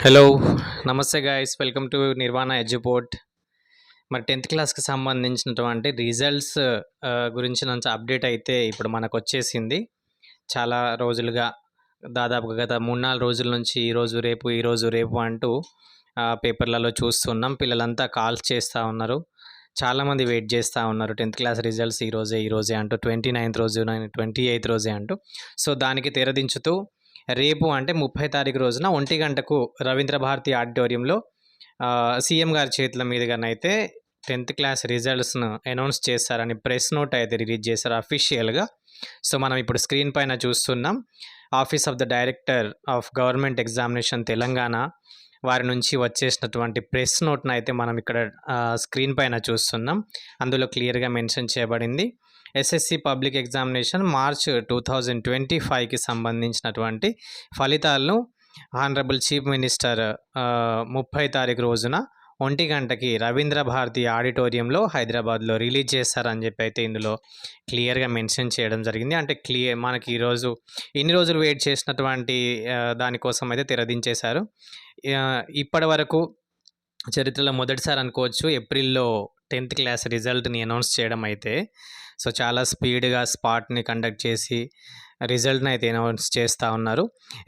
Hello నమస్తే guys, welcome to నిర్వాణ ఎడ్యుపోర్ట్. మరి 10th క్లాస్కి సంబంధించినటువంటి రిజల్ట్స్ గురించి నుంచి అప్డేట్ అయితే ఇప్పుడు మనకు వచ్చేసింది. చాలా రోజులుగా దాదాపుగా గత 3-4 రోజుల నుంచి ఈరోజు రేపు అంటూ పేపర్లలో చూస్తున్నాం. పిల్లలంతా కాల్స్ చేస్తూ ఉన్నారు. చాలామంది వెయిట్ చేస్తూ ఉన్నారు 10th క్లాస్ రిజల్ట్స్ ఈరోజే అంటూ, 29th రోజు 28th రోజే అంటూ. సో దానికి తెరదించుతూ రేపు అంటే 30 తారీఖు రోజున 1 గంటకు రవీంద్ర భారతి ఆడిటోరియంలో సీఎం గారి చేతుల మీదుగానైతే 10th క్లాస్ రిజల్ట్స్ను అనౌన్స్ చేస్తారని ప్రెస్ నోట్ అయితే రిలీజ్ చేశారు అఫీషియల్గా. సో మనం ఇప్పుడు స్క్రీన్ పైన చూస్తున్నాం. Office of the director of government examination Telangana వారి నుంచి వచ్చేసినటువంటి ప్రెస్ నోట్ను అయితే మనం ఇక్కడ స్క్రీన్ పైన చూస్తున్నాం. అందులో క్లియర్గా మెన్షన్ చేయబడింది ఎస్ఎస్సి పబ్లిక్ ఎగ్జామినేషన్ మార్చ్ 2025కి సంబంధించినటువంటి ఫలితాలను హానరబుల్ చీఫ్ మినిస్టర్ 30 తారీఖు రోజున 1 గంటకి రవీంద్ర భారతి ఆడిటోరియంలో హైదరాబాద్లో రిలీజ్ చేస్తారని చెప్పి అయితే ఇందులో క్లియర్గా మెన్షన్ చేయడం జరిగింది. అంటే మనకి ఈరోజు ఇన్ని రోజులు వెయిట్ చేసినటువంటి దానికోసం అయితే తెరదించేశారు. ఇప్పటి వరకు చరిత్రలో మొదటిసారి అనుకోవచ్చు ఏప్రిల్లో 10th క్లాస్ రిజల్ట్ని అనౌన్స్ చేయడం అయితే. సో చాలా స్పీడ్గా స్పాట్ని కండక్ట్ చేసి రిజల్ట్ని అయితే అనౌన్స్ చేస్తూ ఉన్నారు.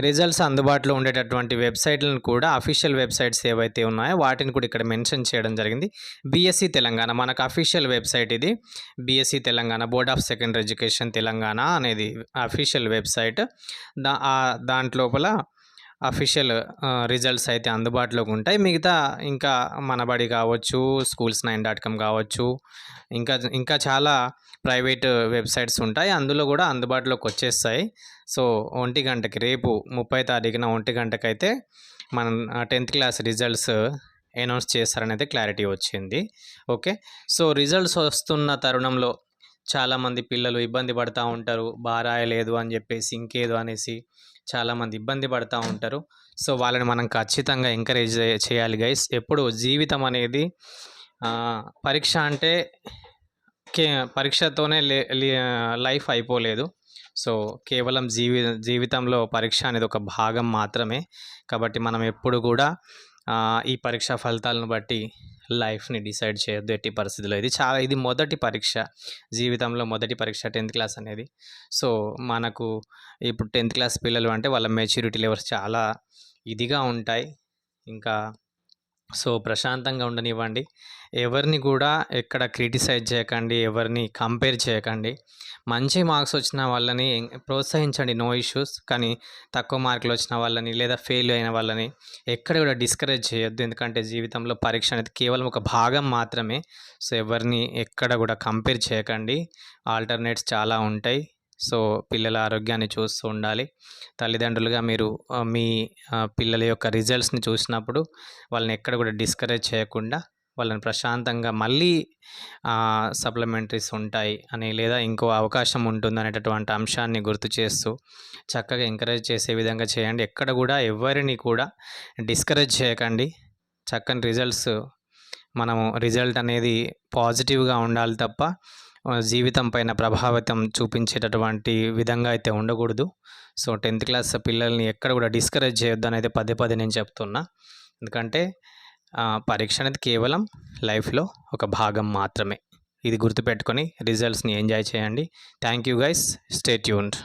రిజల్ట్స్ అందుబాటులో ఉండేటటువంటి వెబ్సైట్లను కూడా, అఫీషియల్ వెబ్సైట్స్ ఏవైతే ఉన్నాయో వాటిని కూడా ఇక్కడ మెన్షన్ చేయడం జరిగింది. బీఎస్సీ తెలంగాణ మనకు అఫీషియల్ వెబ్సైట్ ఇది. BSc Telangana, board of secondary education Telangana అనేది అఫీషియల్ వెబ్సైట్. దాంట్లోపల అఫీషియల్ రిజల్ట్స్ అయితే అందుబాటులోకి ఉంటాయి. మిగతా ఇంకా మనబడి కావచ్చు, schools9.com కావచ్చు, ఇంకా చాలా ప్రైవేట్ వెబ్సైట్స్ ఉంటాయి. అందులో కూడా అందుబాటులోకి వచ్చేస్తాయి. సో 1 గంటకి రేపు 30 తారీఖున 1 గంటకైతే మనం 10th క్లాస్ రిజల్ట్స్ అనౌన్స్ చేస్తారని అయితే క్లారిటీ వచ్చింది. ఓకే, సో రిజల్ట్స్ వస్తున్న తరుణంలో చాలామంది పిల్లలు ఇబ్బంది పడుతూ ఉంటారు. బాగా రాయలేదు అని చెప్పేసి ఇంకేదో అనేసి చాలామంది ఇబ్బంది పడుతూ ఉంటారు. సో వాళ్ళని మనం ఖచ్చితంగా ఎంకరేజ్ చేయాలి గైస్. ఎప్పుడు జీవితం అనేది పరీక్ష అంటే పరీక్షతోనే లైఫ్ అయిపోలేదు. సో కేవలం జీవితంలో పరీక్ష అనేది ఒక భాగం మాత్రమే. కాబట్టి మనం ఎప్పుడు కూడా ఈ పరీక్ష ఫలితాలను బట్టి లైఫ్ని డిసైడ్ చేయొద్దు ఎట్టి పరిస్థితుల్లో. ఇది మొదటి పరీక్ష, జీవితంలో మొదటి పరీక్ష 10th క్లాస్ అనేది. సో మనకు ఇప్పుడు 10th క్లాస్ పిల్లలు అంటే వాళ్ళ మెచ్యూరిటీ లెవెల్స్ చాలా ఇదిగా ఉంటాయి. ఇంకా సో ప్రశాంతంగా ఉండనివ్వండి. ఎవరిని కూడా ఎక్కడ క్రిటిసైజ్ చేయకండి, ఎవరిని కంపేర్ చేయకండి. మంచి మార్క్స్ వచ్చిన వాళ్ళని ప్రోత్సహించండి, నో ఇష్యూస్. కానీ తక్కువ మార్కులు వచ్చిన వాళ్ళని లేదా ఫెయిల్ అయిన వాళ్ళని ఎక్కడ కూడా డిస్కరేజ్ చేయొద్దు. ఎందుకంటే జీవితంలో పరీక్ష అనేది కేవలం ఒక భాగం మాత్రమే. సో ఎవరిని ఎక్కడ కూడా కంపేర్ చేయకండి. ఆల్టర్నేట్స్ చాలా ఉంటాయి. సో పిల్లల ఆరోగ్యాన్ని చూస్తూ ఉండాలి. తల్లిదండ్రులుగా మీరు మీ పిల్లల యొక్క రిజల్ట్స్ని చూసినప్పుడు వాళ్ళని ఎక్కడ కూడా డిస్కరేజ్ చేయకుండా వాళ్ళని ప్రశాంతంగా మళ్ళీ సప్లిమెంటరీస్ ఉంటాయి అని, లేదా ఇంకో అవకాశం ఉంటుంది అనేటటువంటి అంశాన్ని గుర్తు చేస్తూ చక్కగా ఎంకరేజ్ చేసే విధంగా చేయండి. ఎక్కడ కూడా ఎవరిని కూడా డిస్కరేజ్ చేయకండి. చక్కని రిజల్ట్ అనేది పాజిటివ్గా ఉండాలి తప్ప జీవితం పైన ప్రభావితం చూపించేటటువంటి విధంగా అయితే ఉండకూడదు. సో 10th క్లాస్ పిల్లల్ని ఎక్కడ కూడా డిస్కరేజ్ చేయొద్దు అనేది పదే నేను చెప్తున్నా. ఎందుకంటే పరీక్ష అనేది కేవలం లైఫ్లో ఒక భాగం మాత్రమే. ఇది గుర్తుపెట్టుకొని రిజల్ట్స్ని ఎంజాయ్ చేయండి. Thank you guys, stay tuned.